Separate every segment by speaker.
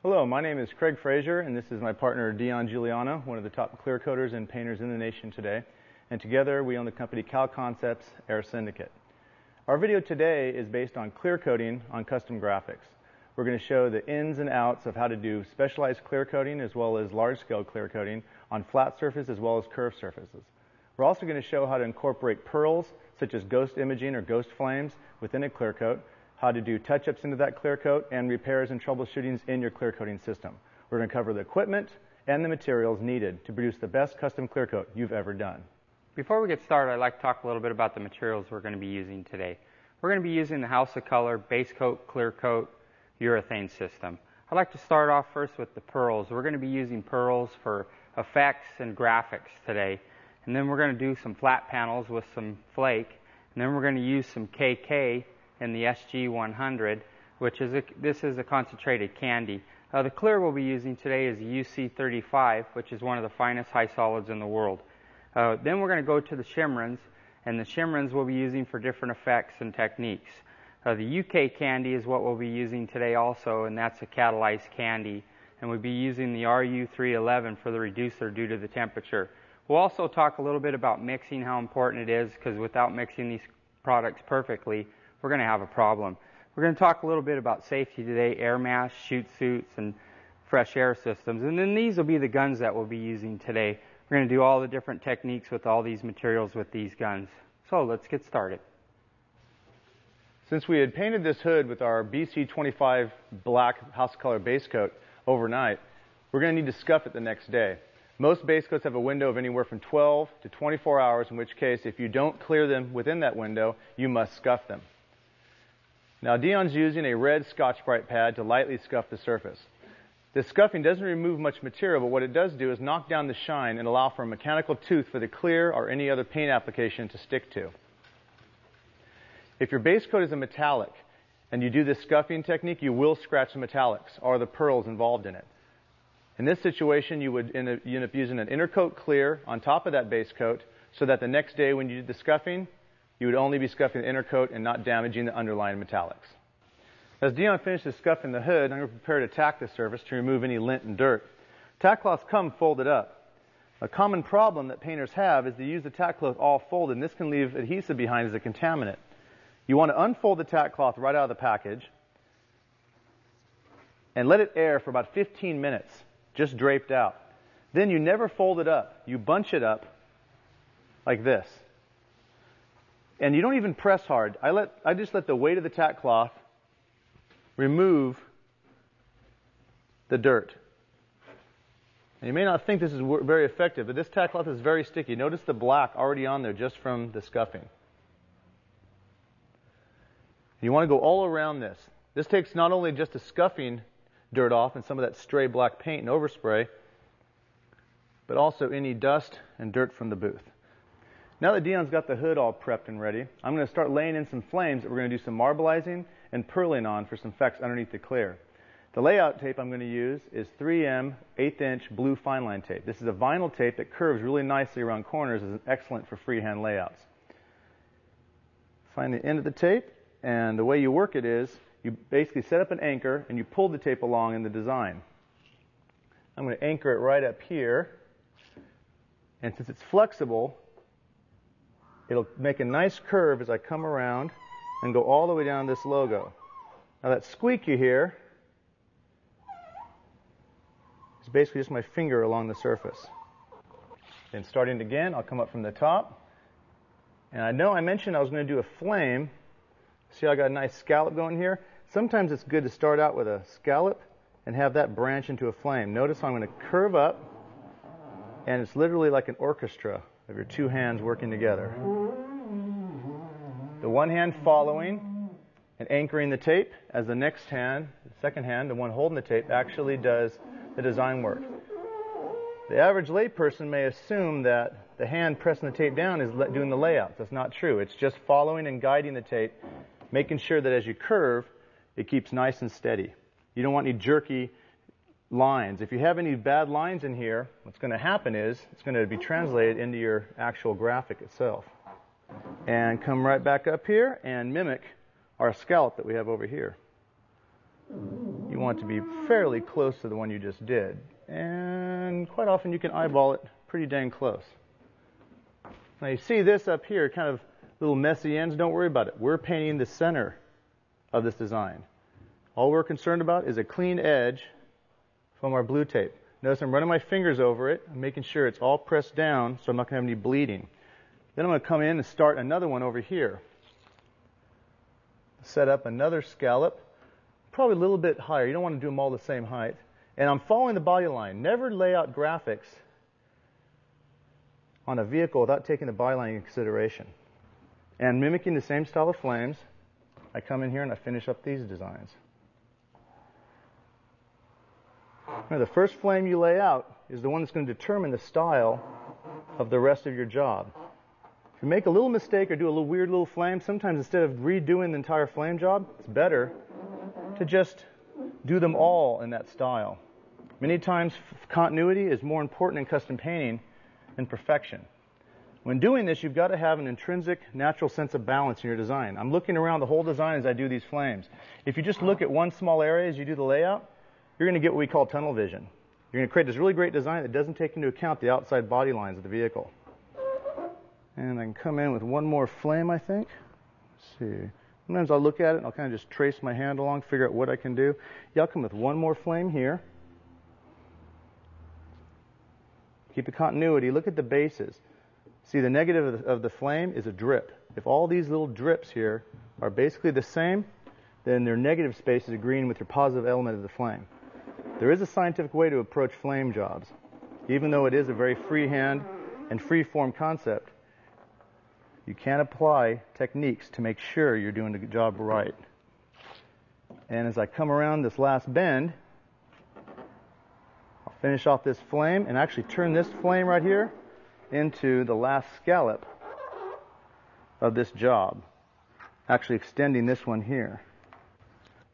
Speaker 1: Hello, my name is Crэг Freiser, and this is my partner Dion Giuliano, one of the top clear coaters and painters in the nation today. And together we own the company Cal Concepts Air Syndicate. Our video today is based on clear coating on custom graphics. We're going to show the ins and outs of how to do specialized clear coating as well as large-scale clear coating on flat surfaces as well as curved surfaces. We're also going to show how to incorporate pearls such as ghost imaging or ghost flames within a clear coat, how to do touch-ups into that clear coat, and repairs and troubleshootings in your clear coating system. We're going to cover the equipment and the materials needed to produce the best custom clear coat you've ever done.
Speaker 2: Before we get started, I'd like to talk a little bit about the materials we're going to be using today. We're going to be using the House of Color base coat, clear coat, urethane system. I'd like to start off first with the pearls. We're going to be using pearls for effects and graphics today. And then we're going to do some flat panels with some flake. And then we're going to use some KK in the SG100, which is this is a concentrated candy. The clear we'll be using today is the UC35, which is one of the finest high solids in the world. Then we're going to go to the shimmerins, and the shimmerins we'll be using for different effects and techniques. The UK candy is what we'll be using today also, and that's a catalyzed candy. And we'll be using the RU311 for the reducer due to the temperature. We'll also talk a little bit about mixing, how important it is, because without mixing these products perfectly, we're going to have a problem. We're going to talk a little bit about safety today, air masks, chute suits, and fresh air systems. And then these will be the guns that we'll be using today. We're going to do all the different techniques with all these materials with these guns. So let's get started.
Speaker 1: Since we had painted this hood with our BC25 black House of Color base coat overnight, we're going to need to scuff it the next day. Most base coats have a window of anywhere from 12 to 24 hours, in which case, if you don't clear them within that window, you must scuff them. Now, Dion's using a red Scotch-Brite pad to lightly scuff the surface. This scuffing doesn't remove much material, but what it does do is knock down the shine and allow for a mechanical tooth for the clear or any other paint application to stick to. If your base coat is a metallic and you do this scuffing technique, you will scratch the metallics or the pearls involved in it. In this situation, you would end up using an inner coat clear on top of that base coat so that the next day when you did the scuffing, you would only be scuffing the inner coat and not damaging the underlying metallics. As Dion finishes scuffing the hood, I'm going to prepare to tack the surface to remove any lint and dirt. Tack cloths come folded up. A common problem that painters have is they use the tack cloth all folded, and this can leave adhesive behind as a contaminant. You want to unfold the tack cloth right out of the package and let it air for about 15 minutes. Just draped out. Then you never fold it up. You bunch it up like this. And you don't even press hard. I just let the weight of the tack cloth remove the dirt. And you may not think this is very effective, but this tack cloth is very sticky. Notice the black already on there just from the scuffing. You want to go all around this. This takes not only just the scuffing dirt off and some of that stray black paint and overspray, but also any dust and dirt from the booth. Now that Dion's got the hood all prepped and ready, I'm going to start laying in some flames that we're going to do some marbleizing and purling on for some effects underneath the clear. The layout tape I'm going to use is 3M 1/8" blue fine line tape. This is a vinyl tape that curves really nicely around corners and is excellent for freehand layouts. Find the end of the tape, and the way you work it is you basically set up an anchor and you pull the tape along in the design. I'm going to anchor it right up here, and since it's flexible, it'll make a nice curve as I come around and go all the way down this logo. Now that squeak you hear is basically just my finger along the surface. Then starting again, I'll come up from the top, and I know I mentioned I was going to do a flame. See how I got a nice scallop going here? Sometimes it's good to start out with a scallop and have that branch into a flame. Notice I'm going to curve up, and it's literally like an orchestra of your two hands working together. The one hand following and anchoring the tape as the next hand, the second hand, the one holding the tape, actually does the design work. The average layperson may assume that the hand pressing the tape down is doing the layouts. That's not true. It's just following and guiding the tape, making sure that as you curve, it keeps nice and steady. You don't want any jerky lines. If you have any bad lines in here, what's going to happen is it's going to be translated into your actual graphic itself. And come right back up here and mimic our scallop that we have over here. You you want it to be fairly close to the one you just did. And quite often you can eyeball it pretty dang close. Now you see this up here, kind of little messy ends. Don't worry about it. We're painting the center of this design. All we're concerned about is a clean edge from our blue tape. Notice I'm running my fingers over it. I'm making sure it's all pressed down so I'm not going to have any bleeding. Then I'm going to come in and start another one over here. Set up another scallop, probably a little bit higher. You don't want to do them all the same height. And I'm following the body line. Never lay out graphics on a vehicle without taking the body line into consideration. And mimicking the same style of flames, I come in here and I finish up these designs. Now, the first flame you lay out is the one that's going to determine the style of the rest of your job. If you make a little mistake or do a little weird little flame, sometimes instead of redoing the entire flame job, it's better to just do them all in that style. Many times, continuity is more important in custom painting than perfection. When doing this, you've got to have an intrinsic, natural sense of balance in your design. I'm looking around the whole design as I do these flames. If you just look at one small area as you do the layout, you're going to get what we call tunnel vision. You're going to create this really great design that doesn't take into account the outside body lines of the vehicle. And I can come in with one more flame, I think. Let's see. Sometimes I'll look at it and I'll kind of just trace my hand along, figure out what I can do. Yeah, I'll come with one more flame here. Keep the continuity. Look at the bases. See, the negative of the flame is a drip. If all these little drips here are basically the same, then their negative space is agreeing with your positive element of the flame. There is a scientific way to approach flame jobs. Even though it is a very freehand and free-form concept, you can apply techniques to make sure you're doing the job right. And as I come around this last bend, I'll finish off this flame and actually turn this flame right here into the last scallop of this job, actually extending this one here.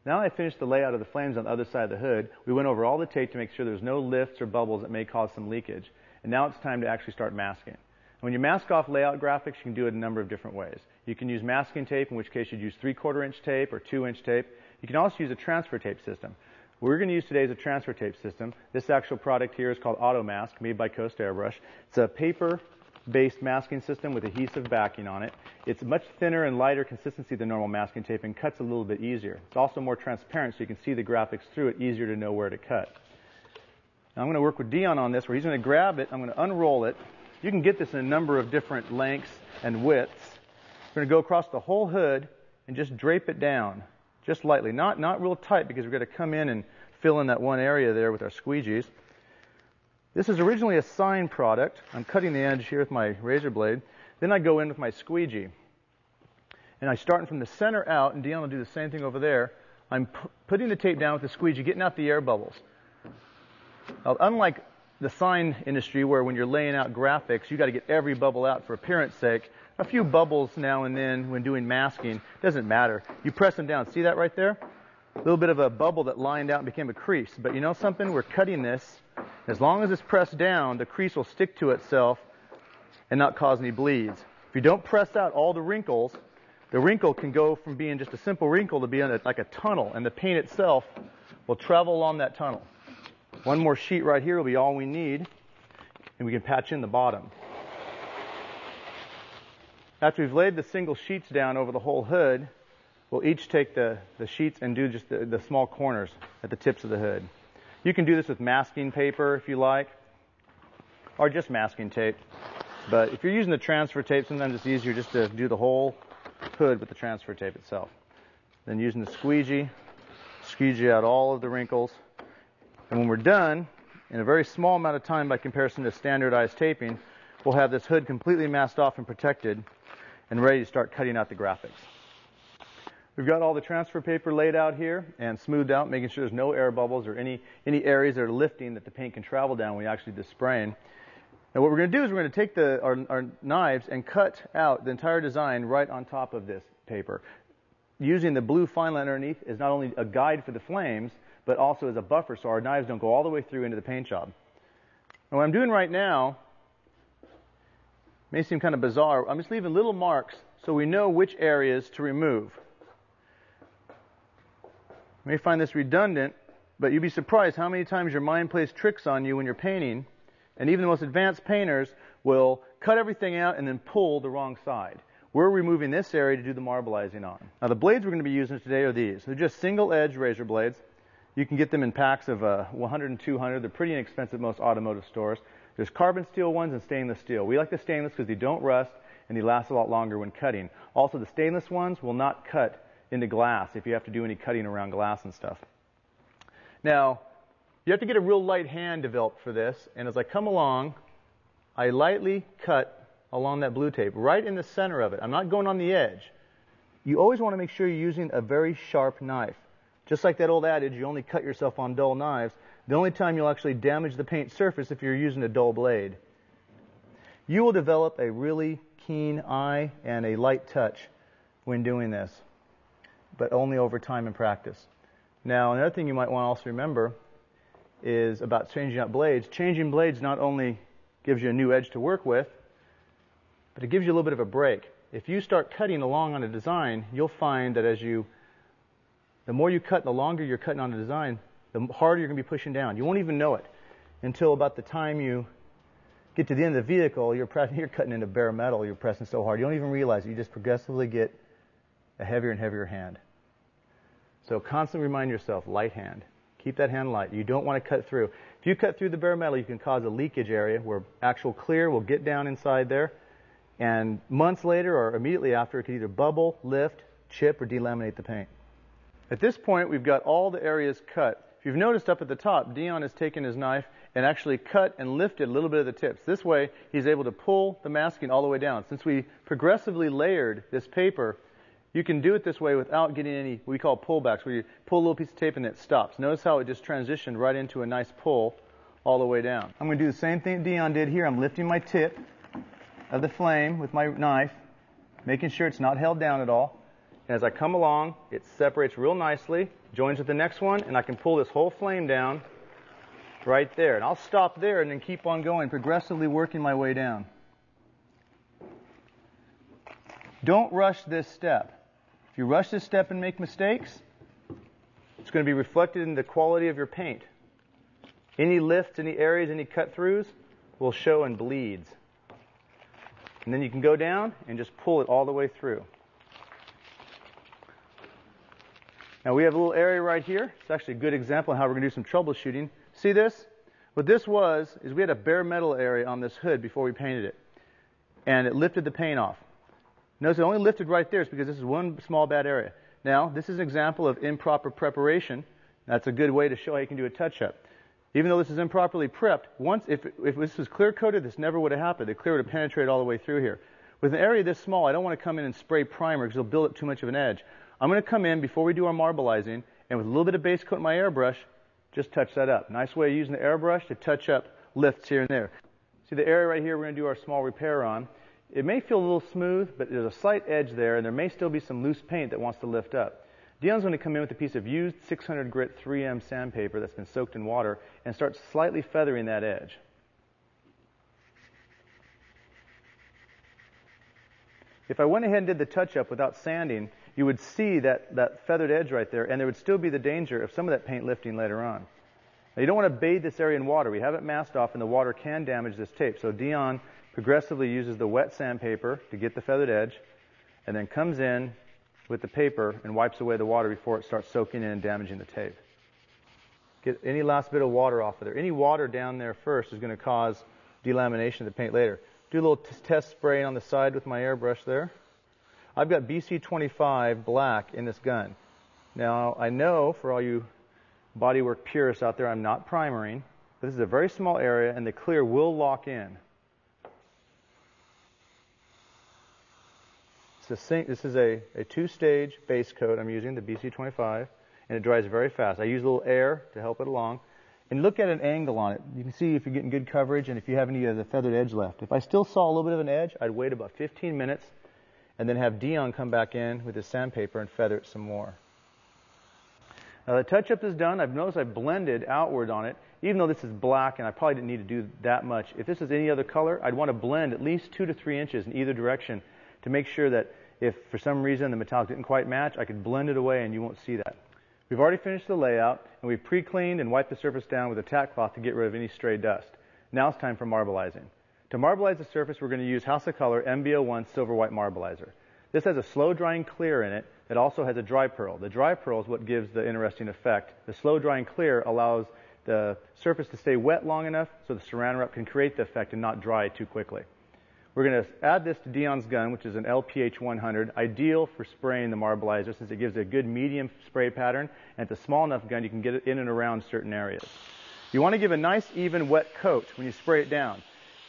Speaker 1: Now I finished the layout of the flames on the other side of the hood. We went over all the tape to make sure there's no lifts or bubbles that may cause some leakage. And now it's time to actually start masking. When you mask off layout graphics, you can do it a number of different ways. You can use masking tape, in which case you'd use 3/4 inch tape or 2-inch tape. You can also use a transfer tape system. What we're going to use today is a transfer tape system. This actual product here is called Automask, made by Coast Airbrush. It's a paper-based masking system with adhesive backing on it. It's much thinner and lighter consistency than normal masking tape and cuts a little bit easier. It's also more transparent so you can see the graphics through it, easier to know where to cut. Now I'm going to work with Dion on this, where he's going to grab it, I'm going to unroll it. You can get this in a number of different lengths and widths. We're going to go across the whole hood and just drape it down, just lightly. Not real tight, because we're going to come in and fill in that one area there with our squeegees. This is originally a sign product. I'm cutting the edge here with my razor blade. Then I go in with my squeegee. And I start from the center out, and Dion will do the same thing over there. I'm putting the tape down with the squeegee, getting out the air bubbles. Now, unlike the sign industry, where when you're laying out graphics, you got to get every bubble out for appearance sake, a few bubbles now and then when doing masking doesn't matter. You press them down. See that right there? A little bit of a bubble that lined out and became a crease. But you know something? We're cutting this. As long as it's pressed down, the crease will stick to itself and not cause any bleeds. If you don't press out all the wrinkles, the wrinkle can go from being just a simple wrinkle to being like a tunnel, and the paint itself will travel along that tunnel. One more sheet right here will be all we need, and we can patch in the bottom. After we've laid the single sheets down over the whole hood, we'll each take the sheets and do just the small corners at the tips of the hood. You can do this with masking paper if you like, or just masking tape. But if you're using the transfer tape, sometimes it's easier just to do the whole hood with the transfer tape itself. Then using the squeegee out all of the wrinkles. And when we're done, in a very small amount of time by comparison to standardized taping, we'll have this hood completely masked off and protected and ready to start cutting out the graphics. We've got all the transfer paper laid out here and smoothed out, making sure there's no air bubbles or any areas that are lifting that the paint can travel down when we actually do spraying. Now what we're going to do is we're going to take our knives and cut out the entire design right on top of this paper. Using the blue fine line underneath is not only a guide for the flames, but also as a buffer so our knives don't go all the way through into the paint job. And what I'm doing right now may seem kind of bizarre. I'm just leaving little marks so we know which areas to remove. You may find this redundant, but you'd be surprised how many times your mind plays tricks on you when you're painting, and even the most advanced painters will cut everything out and then pull the wrong side. We're removing this area to do the marbleizing on. Now the blades we're going to be using today are these. They're just single edge razor blades. You can get them in packs of 100 and 200. They're pretty inexpensive at most automotive stores. There's carbon steel ones and stainless steel. We like the stainless because they don't rust and they last a lot longer when cutting. Also, the stainless ones will not cut into glass if you have to do any cutting around glass and stuff. Now, you have to get a real light hand developed for this, and as I come along, I lightly cut along that blue tape, right in the center of it. I'm not going on the edge. You always want to make sure you're using a very sharp knife. Just like that old adage, you only cut yourself on dull knives. The only time you'll actually damage the paint surface if you're using a dull blade. You will develop a really keen eye and a light touch when doing this, but only over time and practice. Now, another thing you might want to also remember is about changing out blades. Changing blades not only gives you a new edge to work with, but it gives you a little bit of a break. If you start cutting along on a design, you'll find that the more you cut, the longer you're cutting on a design, the harder you're going to be pushing down. You won't even know it until about the time you get to the end of the vehicle, you're cutting into bare metal, you're pressing so hard. You don't even realize it. You just progressively get a heavier and heavier hand. So constantly remind yourself, light hand. Keep that hand light. You don't want to cut through. If you cut through the bare metal, you can cause a leakage area where actual clear will get down inside there. And months later or immediately after, it could either bubble, lift, chip, or delaminate the paint. At this point, we've got all the areas cut. If you've noticed up at the top, Dion has taken his knife and actually cut and lifted a little bit of the tips. This way, he's able to pull the masking all the way down. Since we progressively layered this paper, you can do it this way without getting any, what we call pullbacks, where you pull a little piece of tape and it stops. Notice how it just transitioned right into a nice pull all the way down. I'm going to do the same thing Dion did here. I'm lifting my tip of the flame with my knife, making sure it's not held down at all. And as I come along, it separates real nicely, joins with the next one, and I can pull this whole flame down right there. And I'll stop there and then keep on going, progressively working my way down. Don't rush this step. If you rush this step and make mistakes, it's going to be reflected in the quality of your paint. Any lifts, any areas, any cut-throughs will show in bleeds. And then you can go down and just pull it all the way through. Now we have a little area right here. It's actually a good example of how we're going to do some troubleshooting. See this? What this is we had a bare metal area on this hood before we painted it. And it lifted the paint off. Notice it only lifted right there because this is one small bad area. Now, this is an example of improper preparation. That's a good way to show how you can do a touch-up. Even though this is improperly prepped, if this was clear-coated, this never would have happened. The clear would have penetrated all the way through here. With an area this small, I don't want to come in and spray primer because it'll build up too much of an edge. I'm going to come in before we do our marbleizing, and with a little bit of base coat in my airbrush, just touch that up. Nice way of using the airbrush to touch up lifts here and there. See the area right here we're going to do our small repair on. It may feel a little smooth, but there's a slight edge there, and there may still be some loose paint that wants to lift up. Dion's going to come in with a piece of used 600 grit 3M sandpaper that's been soaked in water and start slightly feathering that edge. If I went ahead and did the touch-up without sanding, you would see that feathered edge right there, and there would still be the danger of some of that paint lifting later on. Now, you don't want to bathe this area in water. We have it masked off, and the water can damage this tape. So Dion progressively uses the wet sandpaper to get the feathered edge, and then comes in with the paper and wipes away the water before it starts soaking in and damaging the tape. Get any last bit of water off of there. Any water down there first is going to cause delamination of the paint later. Do a little test spraying on the side with my airbrush there. I've got BC25 black in this gun. Now, I know for all you bodywork purists out there, I'm not primering, but this is a very small area, and the clear will lock in. This is a two-stage base coat I'm using, the BC25, and it dries very fast. I use a little air to help it along. And look at an angle on it. You can see if you're getting good coverage and if you have any of the feathered edge left. If I still saw a little bit of an edge, I'd wait about 15 minutes and then have Dion come back in with his sandpaper and feather it some more. Now the touch-up is done. I've noticed I blended outward on it. Even though this is black and I probably didn't need to do that much, if this is any other color, I'd want to blend at least 2 to 3 inches in either direction to make sure that if for some reason the metallic didn't quite match, I could blend it away and you won't see that. We've already finished the layout, and and we pre-cleaned and wiped the surface down with a tack cloth to get rid of any stray dust. Now it's time for marbleizing. To marbleize the surface, we're going to use House of Color MB01 Silver White Marbleizer. This has a slow-drying clear in it that also has a dry pearl. The dry pearl is what gives the interesting effect. The slow-drying clear allows the surface to stay wet long enough so the saran wrap can create the effect and not dry too quickly. We're going to add this to Dion's gun, which is an LPH 100, ideal for spraying the marbleizer since it gives a good medium spray pattern, and it's a small enough gun you can get it in and around certain areas. You want to give a nice, even, wet coat when you spray it down.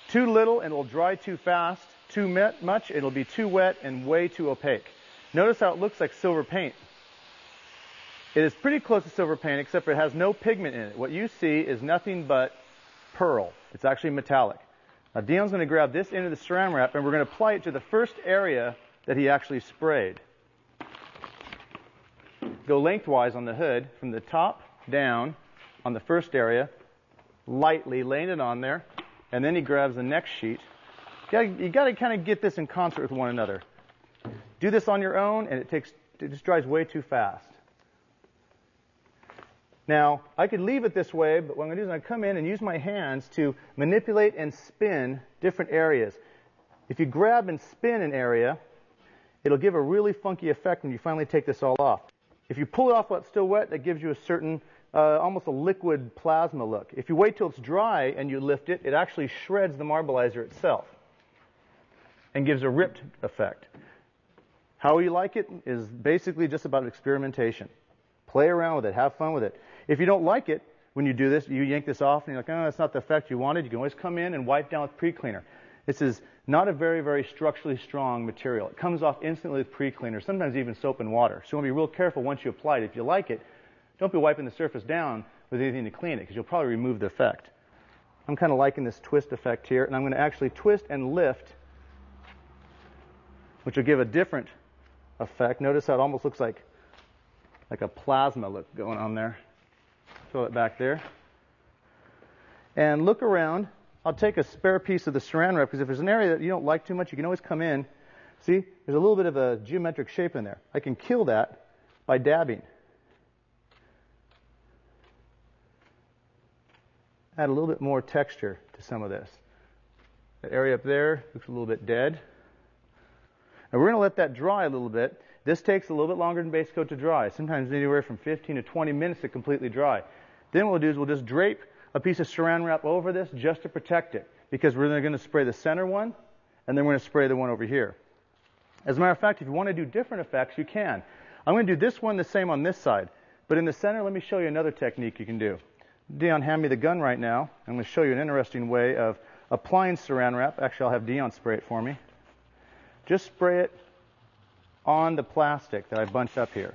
Speaker 1: Too little and it will dry too fast. Too much, it'll be too wet and way too opaque. Notice how it looks like silver paint. It is pretty close to silver paint, except for it has no pigment in it. What you see is nothing but pearl. It's actually metallic. Now, Dion's going to grab this end of the saran wrap, and we're going to apply it to the first area that he actually sprayed. Go lengthwise on the hood, from the top down on the first area, lightly laying it on there, and then he grabs the next sheet. You got to kind of get this in concert with one another. Do this on your own, and it just dries way too fast. Now, I could leave it this way, but what I'm going to do is I'm going to come in and use my hands to manipulate and spin different areas. If you grab and spin an area, it'll give a really funky effect when you finally take this all off. If you pull it off while it's still wet, that gives you a certain, almost a liquid plasma look. If you wait till it's dry and you lift it, it actually shreds the marbleizer itself and gives a ripped effect. How you like it is basically just about experimentation. Play around with it. Have fun with it. If you don't like it, when you do this, you yank this off and you're like, oh, that's not the effect you wanted. You can always come in and wipe down with pre-cleaner. This is not a very, very structurally strong material. It comes off instantly with pre-cleaner, sometimes even soap and water. So you want to be real careful once you apply it. If you like it, don't be wiping the surface down with anything to clean it because you'll probably remove the effect. I'm kind of liking this twist effect here, and I'm going to actually twist and lift, which will give a different effect. Notice how it almost looks like a plasma look going on there. Throw it back there. And look around. I'll take a spare piece of the saran wrap because if there's an area that you don't like too much, you can always come in. See, there's a little bit of a geometric shape in there. I can kill that by dabbing. Add a little bit more texture to some of this. That area up there looks a little bit dead. And we're going to let that dry a little bit. This takes a little bit longer than base coat to dry, sometimes anywhere from 15 to 20 minutes to completely dry. Then what we'll do is we'll just drape a piece of saran wrap over this just to protect it, because we're then going to spray the center one, and then we're going to spray the one over here. As a matter of fact, if you want to do different effects, you can. I'm going to do this one the same on this side, but in the center, let me show you another technique you can do. Dion, hand me the gun right now. I'm going to show you an interesting way of applying saran wrap. Actually, I'll have Dion spray it for me. Just spray it on the plastic that I bunched up here.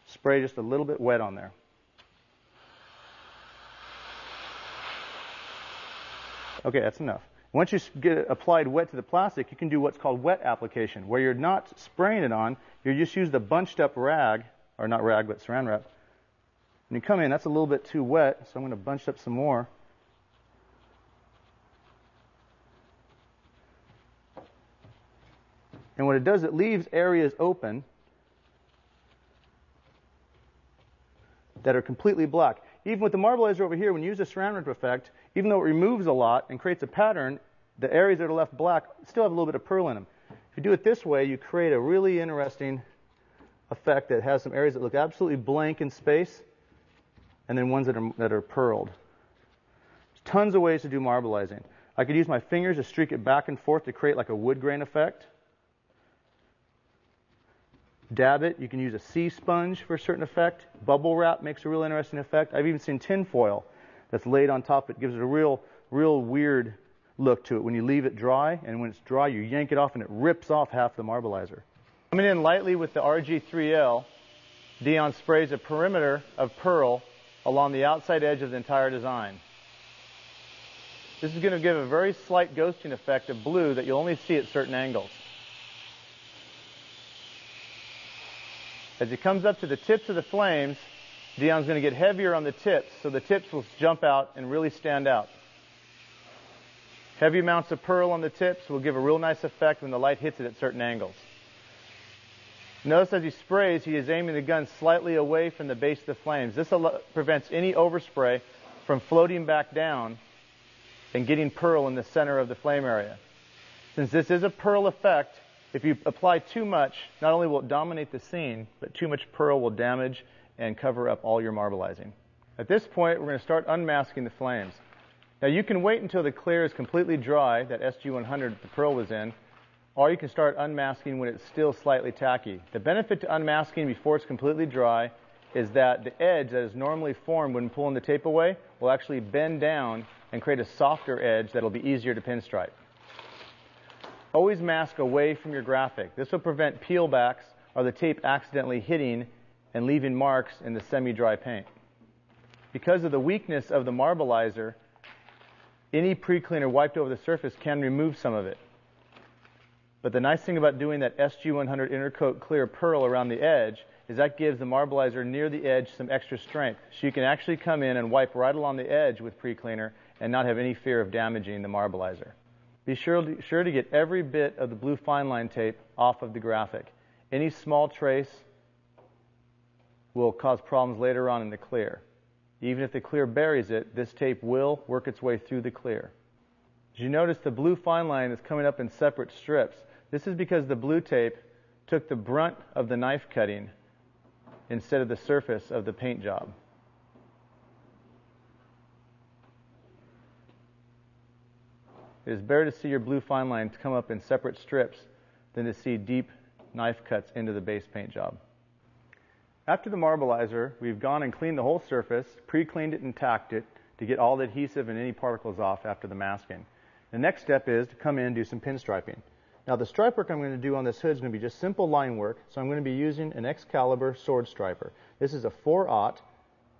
Speaker 1: Spray just a little bit wet on there. Okay, that's enough. Once you get it applied wet to the plastic, you can do what's called wet application, where you're not spraying it on, you just use the bunched up rag, or not rag, but saran wrap. And you come in, that's a little bit too wet, so I'm going to bunch up some more. And what it does, it leaves areas open that are completely black. Even with the marbleizer over here, when you use the saran wrap effect, even though it removes a lot and creates a pattern, the areas that are left black still have a little bit of pearl in them. If you do it this way, you create a really interesting effect that has some areas that look absolutely blank in space, and then ones that are pearled. There's tons of ways to do marbleizing. I could use my fingers to streak it back and forth to create like a wood grain effect. Dab it. You can use a sea sponge for a certain effect. Bubble wrap makes a real interesting effect. I've even seen tin foil that's laid on top. It gives it a real weird look to it when you leave it dry, and when it's dry, you yank it off and it rips off half the marbleizer. Coming in lightly with the RG3L, Dion sprays a perimeter of pearl along the outside edge of the entire design. This is going to give a very slight ghosting effect of blue that you'll only see at certain angles. As it comes up to the tips of the flames, Dion's going to get heavier on the tips, so the tips will jump out and really stand out. Heavy amounts of pearl on the tips will give a real nice effect when the light hits it at certain angles. Notice as he sprays, he is aiming the gun slightly away from the base of the flames. This prevents any overspray from floating back down and getting pearl in the center of the flame area. Since this is a pearl effect, if you apply too much, not only will it dominate the scene, but too much pearl will damage and cover up all your marbleizing. At this point, we're going to start unmasking the flames. Now you can wait until the clear is completely dry, that SG100 the pearl was in, or you can start unmasking when it's still slightly tacky. The benefit to unmasking before it's completely dry is that the edge that is normally formed when pulling the tape away will actually bend down and create a softer edge that will be easier to pinstripe. Always mask away from your graphic. This will prevent peelbacks or the tape accidentally hitting and leaving marks in the semi-dry paint. Because of the weakness of the marbleizer, any pre-cleaner wiped over the surface can remove some of it. But the nice thing about doing that SG100 Intercoat Clear Pearl around the edge is that gives the marbleizer near the edge some extra strength. So you can actually come in and wipe right along the edge with pre-cleaner and not have any fear of damaging the marbleizer. Be sure to get every bit of the blue fine line tape off of the graphic. Any small trace will cause problems later on in the clear. Even if the clear buries it, this tape will work its way through the clear. As you notice, the blue fine line is coming up in separate strips. This is because the blue tape took the brunt of the knife cutting instead of the surface of the paint job. It is better to see your blue fine lines come up in separate strips than to see deep knife cuts into the base paint job. After the marbleizer, we've gone and cleaned the whole surface, pre-cleaned it and tacked it to get all the adhesive and any particles off after the masking. The next step is to come in and do some pinstriping. Now the stripe work I'm going to do on this hood is going to be just simple line work, so I'm going to be using an Excalibur sword striper. This is a 4/0,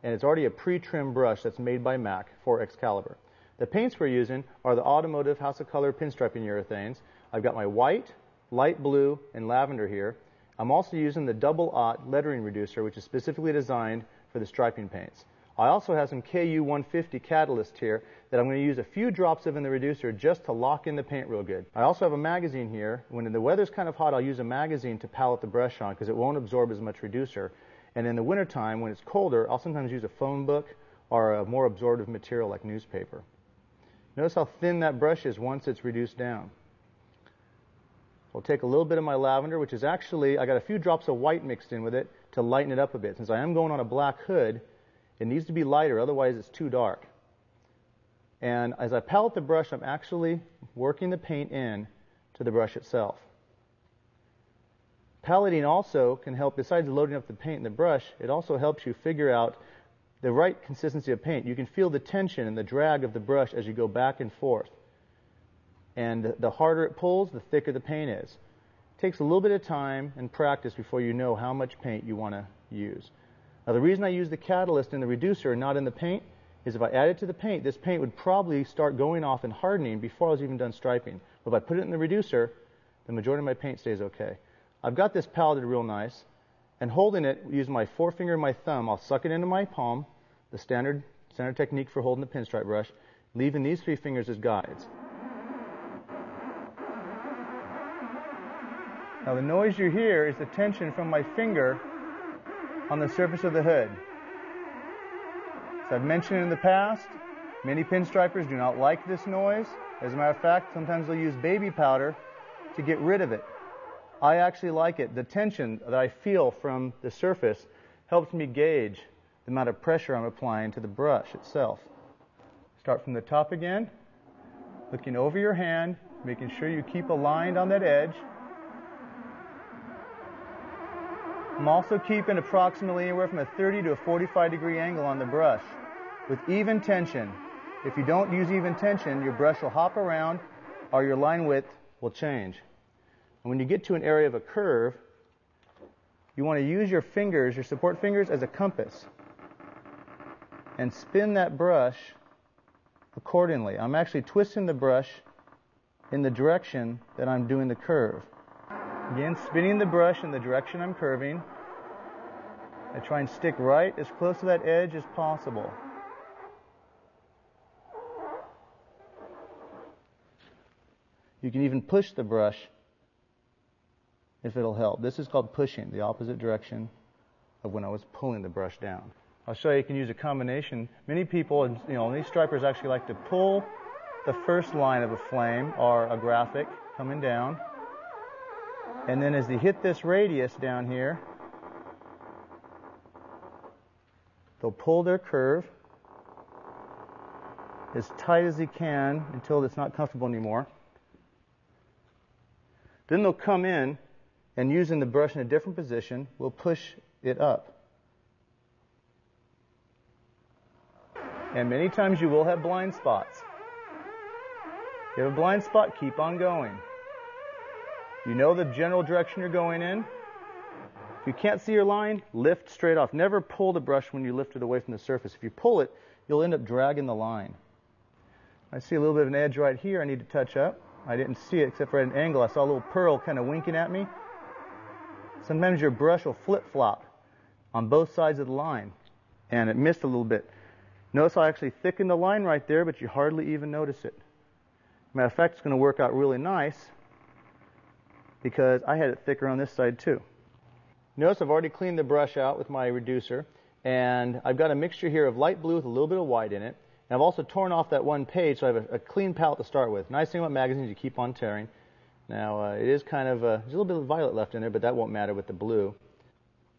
Speaker 1: and it's already a pre-trimmed brush that's made by Mac for Excalibur. The paints we're using are the Automotive House of Color pinstriping urethanes. I've got my white, light blue, and lavender here. I'm also using the double-aught lettering reducer, which is specifically designed for the striping paints. I also have some KU150 catalyst here that I'm going to use a few drops of in the reducer just to lock in the paint real good. I also have a magazine here. When the weather's kind of hot, I'll use a magazine to palette the brush on because it won't absorb as much reducer. And in the wintertime, when it's colder, I'll sometimes use a phone book or a more absorptive material like newspaper. Notice how thin that brush is once it's reduced down. I'll take a little bit of my lavender, which is actually, I got a few drops of white mixed in with it to lighten it up a bit. Since I am going on a black hood, it needs to be lighter, otherwise it's too dark. And as I palette the brush, I'm actually working the paint in to the brush itself. Paletting also can help, besides loading up the paint in the brush, it also helps you figure out the right consistency of paint. You can feel the tension and the drag of the brush as you go back and forth. And the harder it pulls, the thicker the paint is. It takes a little bit of time and practice before you know how much paint you want to use. Now the reason I use the catalyst in the reducer and not in the paint is if I add it to the paint, this paint would probably start going off and hardening before I was even done striping. But if I put it in the reducer, the majority of my paint stays okay. I've got this paleted real nice, and holding it, using my forefinger and my thumb, I'll suck it into my palm, the standard technique for holding the pinstripe brush, leaving these 3 fingers as guides. Now the noise you hear is the tension from my finger on the surface of the hood. As I've mentioned in the past, many pinstripers do not like this noise. As a matter of fact, sometimes they'll use baby powder to get rid of it. I actually like it. The tension that I feel from the surface helps me gauge the amount of pressure I'm applying to the brush itself. Start from the top again, looking over your hand, making sure you keep aligned on that edge. I'm also keeping approximately anywhere from a 30 to a 45 degree angle on the brush with even tension. If you don't use even tension, your brush will hop around or your line width will change. And when you get to an area of a curve, you want to use your fingers, your support fingers, as a compass and spin that brush accordingly. I'm actually twisting the brush in the direction that I'm doing the curve. Again, spinning the brush in the direction I'm curving. I try and stick right as close to that edge as possible. You can even push the brush if it'll help. This is called pushing, the opposite direction of when I was pulling the brush down. I'll show you can use a combination. Many people, these stripers actually like to pull the first line of a flame or a graphic coming down. And then as they hit this radius down here, they'll pull their curve as tight as they can until it's not comfortable anymore. Then they'll come in and using the brush in a different position, we'll push it up. And many times you will have blind spots. If you have a blind spot, keep on going. You know the general direction you're going in. If you can't see your line, lift straight off. Never pull the brush when you lift it away from the surface. If you pull it, you'll end up dragging the line. I see a little bit of an edge right here I need to touch up. I didn't see it except for at an angle. I saw a little pearl kind of winking at me. Sometimes your brush will flip-flop on both sides of the line, and it missed a little bit. Notice I actually thickened the line right there, but you hardly even notice it. Matter of fact, it's going to work out really nice because I had it thicker on this side too. Notice I've already cleaned the brush out with my reducer, and I've got a mixture here of light blue with a little bit of white in it. And I've also torn off that one page, so I have a clean palette to start with. Nice thing about magazines, you keep on tearing. Now, it is kind of, there's a little bit of violet left in there, but that won't matter with the blue.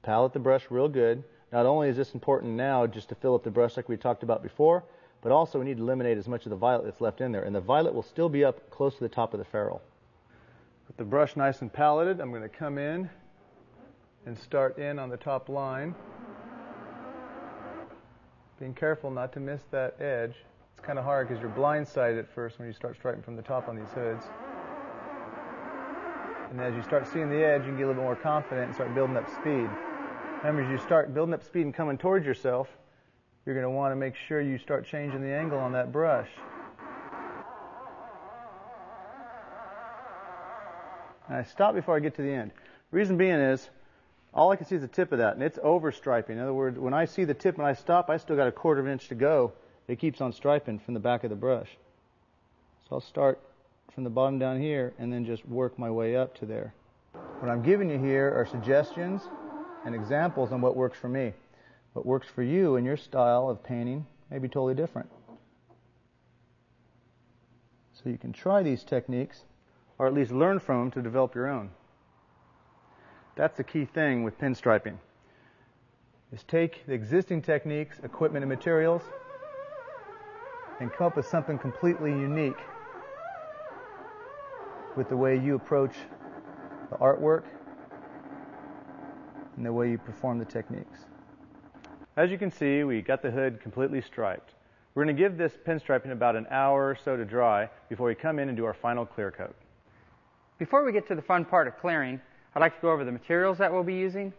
Speaker 1: Palette the brush real good. Not only is this important now just to fill up the brush like we talked about before, but also we need to eliminate as much of the violet that's left in there. And the violet will still be up close to the top of the ferrule. With the brush nice and paletted, I'm going to come in and start in on the top line. Being careful not to miss that edge. It's kind of hard because you're blindsided at first when you start striping from the top on these hoods. And as you start seeing the edge, you can get a little bit more confident and start building up speed. Remember, as you start building up speed and coming towards yourself, you're going to want to make sure you start changing the angle on that brush. And I stop before I get to the end. Reason being is, all I can see is the tip of that, and it's over striping. In other words, when I see the tip and I stop, I still got a 1/4 inch to go. It keeps on striping from the back of the brush. So I'll start from the bottom down here and then just work my way up to there. What I'm giving you here are suggestions and examples on what works for me. What works for you and your style of painting may be totally different. So you can try these techniques, or at least learn from them to develop your own. That's the key thing with pinstriping, is take the existing techniques, equipment, and materials and come up with something completely unique with the way you approach the artwork and the way you perform the techniques. As you can see, we got the hood completely striped. We're going to give this pinstriping about an hour or so to dry before we come in and do our final clear coat.
Speaker 2: Before we get to the fun part of clearing, I'd like to go over the materials that we'll be using,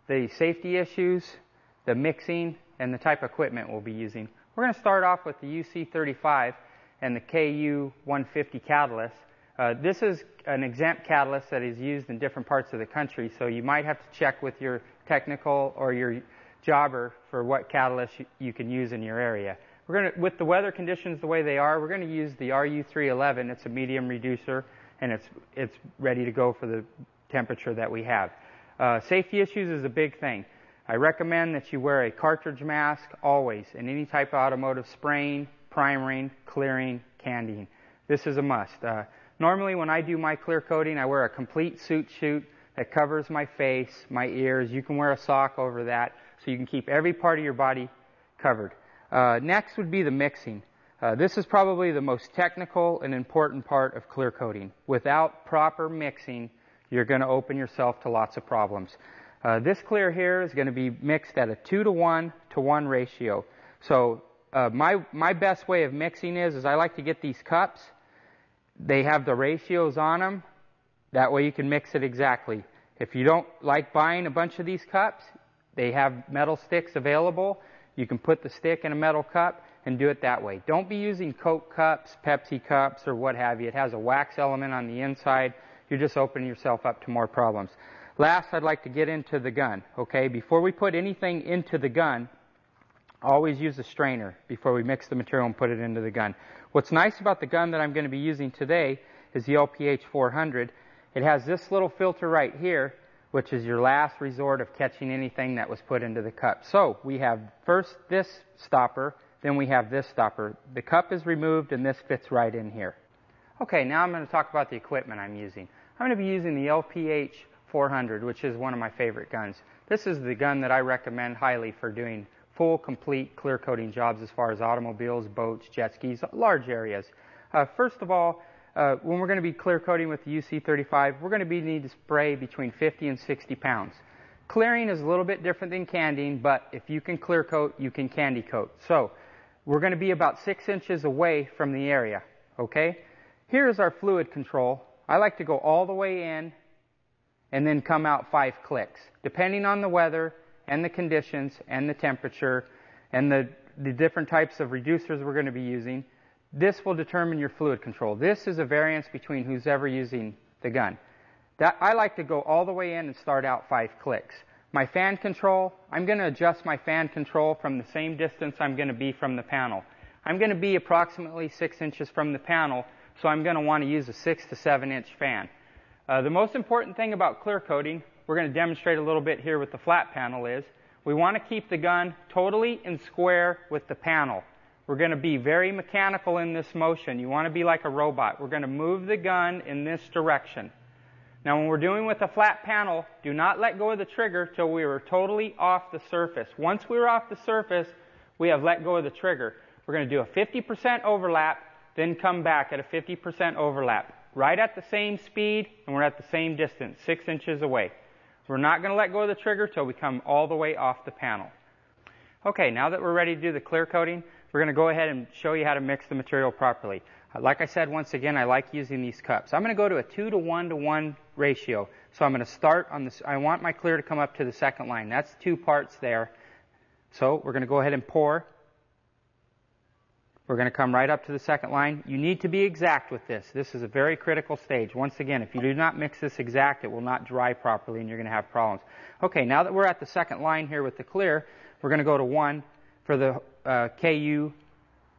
Speaker 2: the safety issues, the mixing, and the type of equipment we'll be using. We're going to start off with the UC35 and the KU150 catalyst. This is an exempt catalyst that is used in different parts of the country, so you might have to check with your technical or your jobber for what catalyst you can use in your area. We're going to, with the weather conditions the way they are, we're going to use the RU311. It's a medium reducer, and it's ready to go for the temperature that we have. Safety issues is a big thing. I recommend that you wear a cartridge mask always in any type of automotive spraying, primering, clearing, candying. This is a must. Normally when I do my clear coating, I wear a complete suit that covers my face, my ears. You can wear a sock over that so you can keep every part of your body covered. Next would be the mixing. This is probably the most technical and important part of clear coating. Without proper mixing, you're going to open yourself to lots of problems. This clear here is going to be mixed at a 2:1 ratio. So my best way of mixing is I like to get these cups. They have the ratios on them. That way you can mix it exactly. If you don't like buying a bunch of these cups, they have metal sticks available. You can put the stick in a metal cup and do it that way. Don't be using Coke cups, Pepsi cups, or what have you. It has a wax element on the inside. You're just opening yourself up to more problems. Last, I'd like to get into the gun. Okay, before we put anything into the gun, always use a strainer before we mix the material and put it into the gun. What's nice about the gun that I'm going to be using today is the LPH 400, It has this little filter right here, which is your last resort of catching anything that was put into the cup. So we have first this stopper, then we have this stopper. The cup is removed and this fits right in here. Okay, now I'm going to talk about the equipment I'm using. I'm going to be using the LPH 400, which is one of my favorite guns. This is the gun that I recommend highly for doing full, complete clear coating jobs as far as automobiles, boats, jet skis, large areas. First of all, when we're going to be clear coating with the UC35, we're going to need to spray between 50 and 60 pounds. Clearing is a little bit different than candying, but if you can clear coat, you can candy coat. So we're going to be about 6 inches away from the area, okay? Here's our fluid control. I like to go all the way in and then come out 5 clicks. Depending on the weather and the conditions and the temperature and the different types of reducers we're going to be using, this will determine your fluid control. This is a variance between who's ever using the gun. I like to go all the way in and start out 5 clicks. My fan control, I'm going to adjust my fan control from the same distance I'm going to be from the panel. I'm going to be approximately 6 inches from the panel, so I'm going to want to use a 6 to 7 inch fan. The most important thing about clear coating, we're going to demonstrate a little bit here with the flat panel, is we want to keep the gun totally in square with the panel. We're going to be very mechanical in this motion. You want to be like a robot. We're going to move the gun in this direction. Now when we're doing with a flat panel, do not let go of the trigger till we were totally off the surface. Once we're off the surface, we have let go of the trigger. We're going to do a 50% overlap, then come back at a 50% overlap. Right at the same speed, and we're at the same distance, 6 inches away. We're not going to let go of the trigger till we come all the way off the panel. Okay, now that we're ready to do the clear coating, we're going to go ahead and show you how to mix the material properly. Like I said, once again, I like using these cups. I'm going to go to a 2 to 1 to 1 ratio. So I'm going to start on this. I want my clear to come up to the second line. That's 2 parts there. So we're going to go ahead and pour. We're going to come right up to the second line. You need to be exact with this. This is a very critical stage. Once again, if you do not mix this exact, it will not dry properly and you're going to have problems. Okay, now that we're at the second line here with the clear, we're going to go to 1 for the KU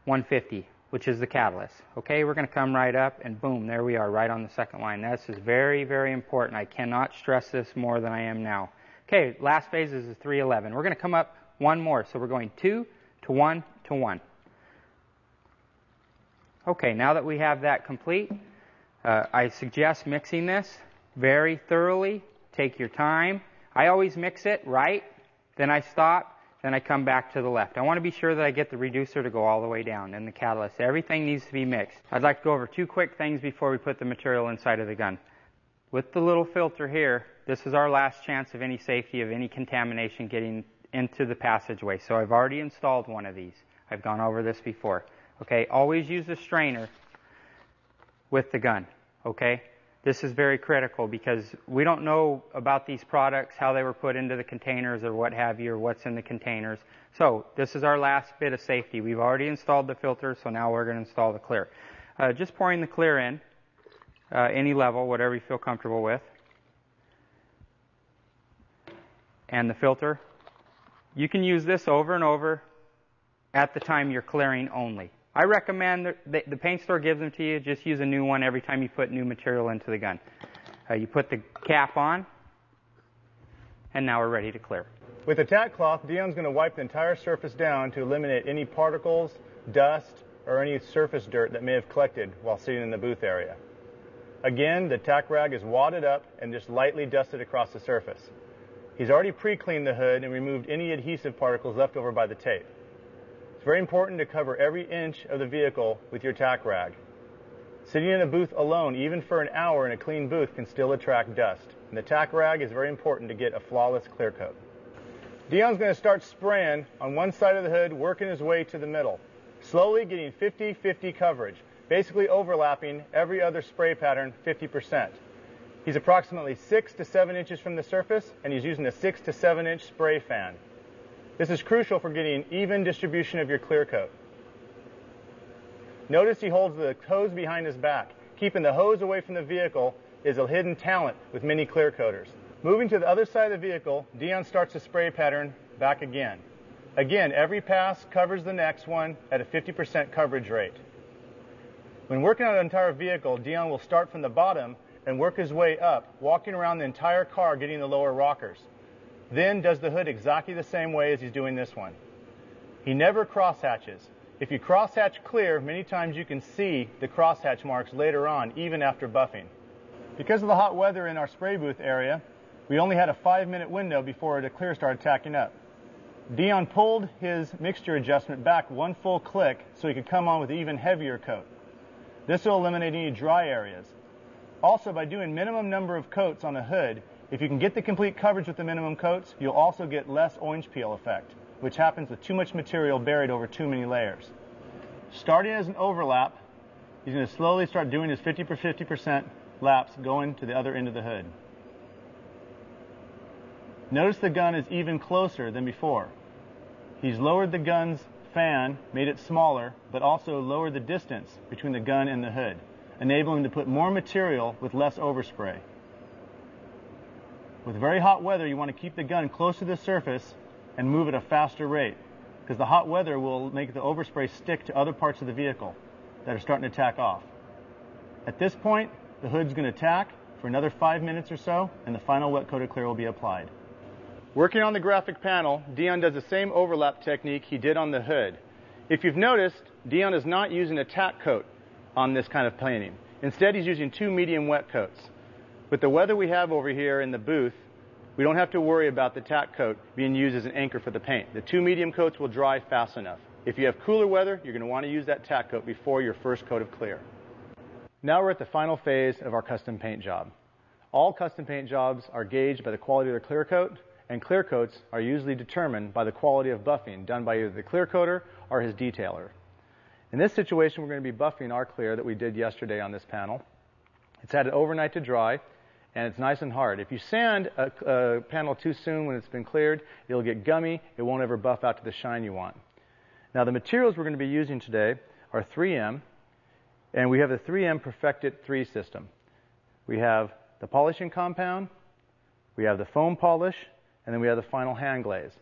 Speaker 2: 150, which is the catalyst. Okay, we're going to come right up and boom, there we are, right on the second line. This is very, very important. I cannot stress this more than I am now. Okay, last phase is the 311. We're going to come up 1 more, so we're going 2 to 1 to 1. Okay, now that we have that complete, I suggest mixing this very thoroughly. Take your time. I always mix it right, then I stop, then I come back to the left. I want to be sure that I get the reducer to go all the way down and the catalyst. Everything needs to be mixed. I'd like to go over 2 quick things before we put the material inside of the gun. With the little filter here, this is our last chance of any safety, of any contamination getting into the passageway. So I've already installed one of these. I've gone over this before. Okay, always use a strainer with the gun, okay? This is very critical because we don't know about these products, how they were put into the containers or what have you, or what's in the containers. So this is our last bit of safety. We've already installed the filter, so now we're going to install the clear. Just pouring the clear in, any level, whatever you feel comfortable with. And the filter. You can use this over and over at the time you're clearing only. I recommend that the paint store gives them to you. Just use a new one every time you put new material into the gun. You put the cap on, and now we're ready to clear.
Speaker 1: With the tack cloth, Dion's going to wipe the entire surface down to eliminate any particles, dust, or any surface dirt that may have collected while sitting in the booth area. Again, the tack rag is wadded up and just lightly dusted across the surface. He's already pre-cleaned the hood and removed any adhesive particles left over by the tape. It's very important to cover every inch of the vehicle with your tack rag. Sitting in a booth alone, even for an hour in a clean booth, can still attract dust. And the tack rag is very important to get a flawless clear coat. Dion's going to start spraying on one side of the hood, working his way to the middle, slowly getting 50-50 coverage, basically overlapping every other spray pattern 50%. He's approximately 6 to 7 inches from the surface, and he's using a 6 to 7 inch spray fan. This is crucial for getting even distribution of your clear coat. Notice he holds the hose behind his back. Keeping the hose away from the vehicle is a hidden talent with many clear coaters. Moving to the other side of the vehicle, Dion starts the spray pattern back again. Again, every pass covers the next one at a 50% coverage rate. When working on an entire vehicle, Dion will start from the bottom, and work his way up, walking around the entire car getting the lower rockers. Then does the hood exactly the same way as he's doing this one. He never crosshatches. If you crosshatch clear, many times you can see the crosshatch marks later on, even after buffing. Because of the hot weather in our spray booth area, we only had a 5-minute window before the clear started tacking up. Dion pulled his mixture adjustment back one full click so he could come on with an even heavier coat. This will eliminate any dry areas. Also, by doing minimum number of coats on the hood, if you can get the complete coverage with the minimum coats, you'll also get less orange peel effect, which happens with too much material buried over too many layers. Starting as an overlap, he's going to slowly start doing his 50% laps going to the other end of the hood. Notice the gun is even closer than before. He's lowered the gun's fan, made it smaller, but also lowered the distance between the gun and the hood, enabling him to put more material with less overspray. With very hot weather, you want to keep the gun close to the surface and move at a faster rate, because the hot weather will make the overspray stick to other parts of the vehicle that are starting to tack off. At this point, the hood's going to tack for another 5 minutes or so, and the final wet coated clear will be applied. Working on the graphic panel, Dion does the same overlap technique he did on the hood. If you've noticed, Dion is not using a tack coat on this kind of painting. Instead, he's using 2 medium wet coats. With the weather we have over here in the booth, we don't have to worry about the tack coat being used as an anchor for the paint. The 2 medium coats will dry fast enough. If you have cooler weather, you're going to want to use that tack coat before your first coat of clear. Now we're at the final phase of our custom paint job. All custom paint jobs are gauged by the quality of their clear coat, and clear coats are usually determined by the quality of buffing done by either the clear coater or his detailer. In this situation, we're going to be buffing our clear that we did yesterday on this panel. It's had it overnight to dry, and it's nice and hard. If you sand a panel too soon when it's been cleared, it'll get gummy. It won't ever buff out to the shine you want. Now, the materials we're going to be using today are 3M, and we have the 3M Perfected 3 system. We have the polishing compound, we have the foam polish, and then we have the final hand glaze.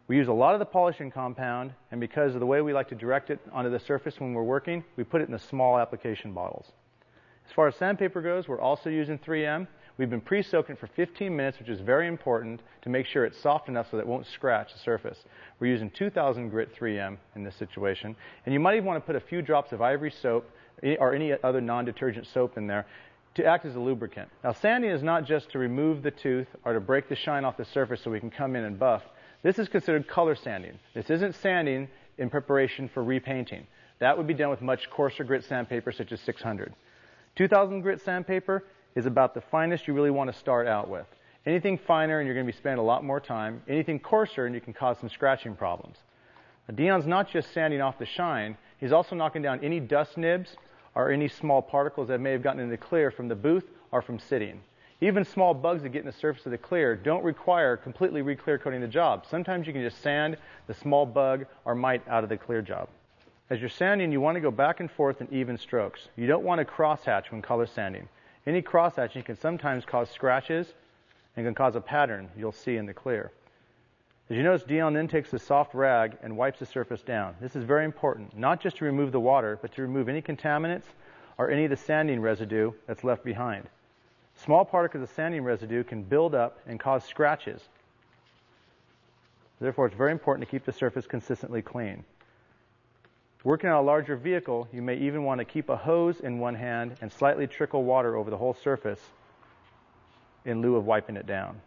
Speaker 1: We use a lot of the polishing compound, and because of the way we like to direct it onto the surface when we're working, we put it in the small application bottles. As far as sandpaper goes, we're also using 3M. We've been pre-soaking for 15 minutes, which is very important to make sure it's soft enough so that it won't scratch the surface. We're using 2000 grit 3M in this situation, and you might even want to put a few drops of ivory soap or any other non-detergent soap in there to act as a lubricant. Now, sanding is not just to remove the tooth or to break the shine off the surface so we can come in and buff. This is considered color sanding. This isn't sanding in preparation for repainting. That would be done with much coarser grit sandpaper such as 600. 2000 grit sandpaper is about the finest you really want to start out with. Anything finer and you're going to be spending a lot more time. Anything coarser and you can cause some scratching problems. Now, Dion's not just sanding off the shine. He's also knocking down any dust nibs or any small particles that may have gotten into the clear from the booth or from sitting. Even small bugs that get in the surface of the clear don't require completely re-clear coating the job. Sometimes you can just sand the small bug or mite out of the clear job. As you're sanding, you want to go back and forth in even strokes. You don't want to crosshatch when color sanding. Any crosshatching can sometimes cause scratches and can cause a pattern you'll see in the clear. As you notice, Dion then takes a soft rag and wipes the surface down. This is very important, not just to remove the water, but to remove any contaminants or any of the sanding residue that's left behind. Small particles of sanding residue can build up and cause scratches. Therefore, it's very important to keep the surface consistently clean. Working on a larger vehicle, you may even want to keep a hose in one hand and slightly trickle water over the whole surface in lieu of wiping it down.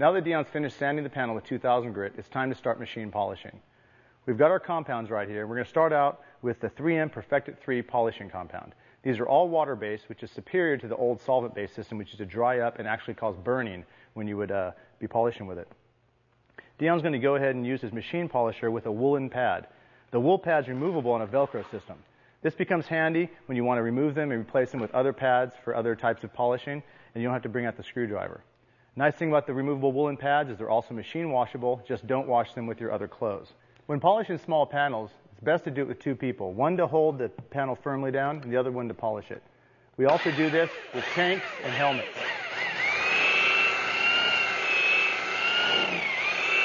Speaker 1: Now that Dion's finished sanding the panel with 2000 grit, it's time to start machine polishing. We've got our compounds right here. We're going to start out with the 3M Perfected 3 polishing compound. These are all water-based, which is superior to the old solvent-based system, which is to dry up and actually cause burning when you would be polishing with it. Dion's going to go ahead and use his machine polisher with a woolen pad. The wool pad's removable on a Velcro system. This becomes handy when you want to remove them and replace them with other pads for other types of polishing, and you don't have to bring out the screwdriver. Nice thing about the removable woolen pads is they're also machine washable. Just don't wash them with your other clothes. When polishing small panels, it's best to do it with 2 people. One to hold the panel firmly down and the other one to polish it. We also do this with tanks and helmets.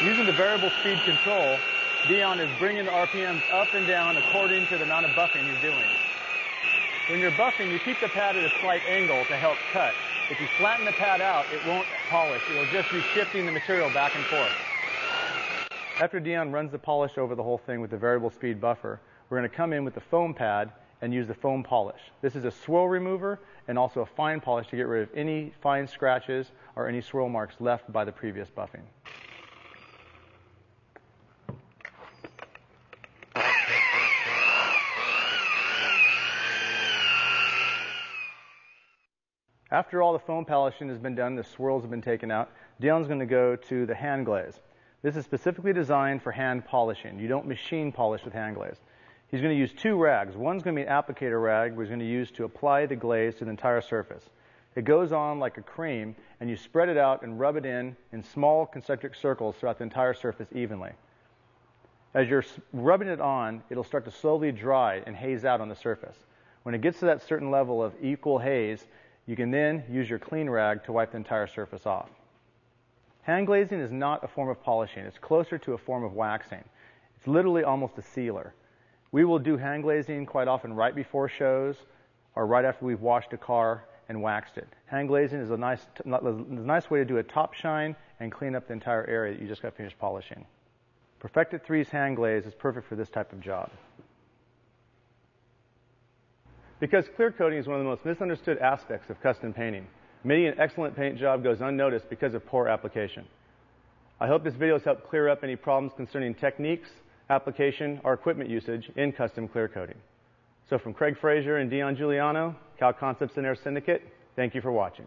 Speaker 1: Using the variable speed control, Dion is bringing the RPMs up and down according to the amount of buffing he's doing. When you're buffing, you keep the pad at a slight angle to help cut. If you flatten the pad out, it won't polish. It'll just be shifting the material back and forth. After Dion runs the polish over the whole thing with the variable speed buffer, we're going to come in with the foam pad and use the foam polish. This is a swirl remover and also a fine polish to get rid of any fine scratches or any swirl marks left by the previous buffing. After all the foam polishing has been done, the swirls have been taken out, Dion's going to go to the hand glaze. This is specifically designed for hand polishing. You don't machine polish with hand glaze. He's going to use two rags. One's going to be an applicator rag, which he's going to use to apply the glaze to the entire surface. It goes on like a cream, and you spread it out and rub it in small concentric circles throughout the entire surface evenly. As you're rubbing it on, it'll start to slowly dry and haze out on the surface. When it gets to that certain level of equal haze, you can then use your clean rag to wipe the entire surface off. Hand glazing is not a form of polishing. It's closer to a form of waxing. It's literally almost a sealer. We will do hand glazing quite often right before shows or right after we've washed a car and waxed it. Hand glazing is a nice way to do a top shine and clean up the entire area that you just got finished polishing. Perfected 3's hand glaze is perfect for this type of job. Because clear coating is one of the most misunderstood aspects of custom painting, many an excellent paint job goes unnoticed because of poor application. I hope this video has helped clear up any problems concerning techniques, application, or equipment usage in custom clear coating. So from Crэг Fraiser and Dion Giuliano, Cal Concepts and Air Syndicate, thank you for watching.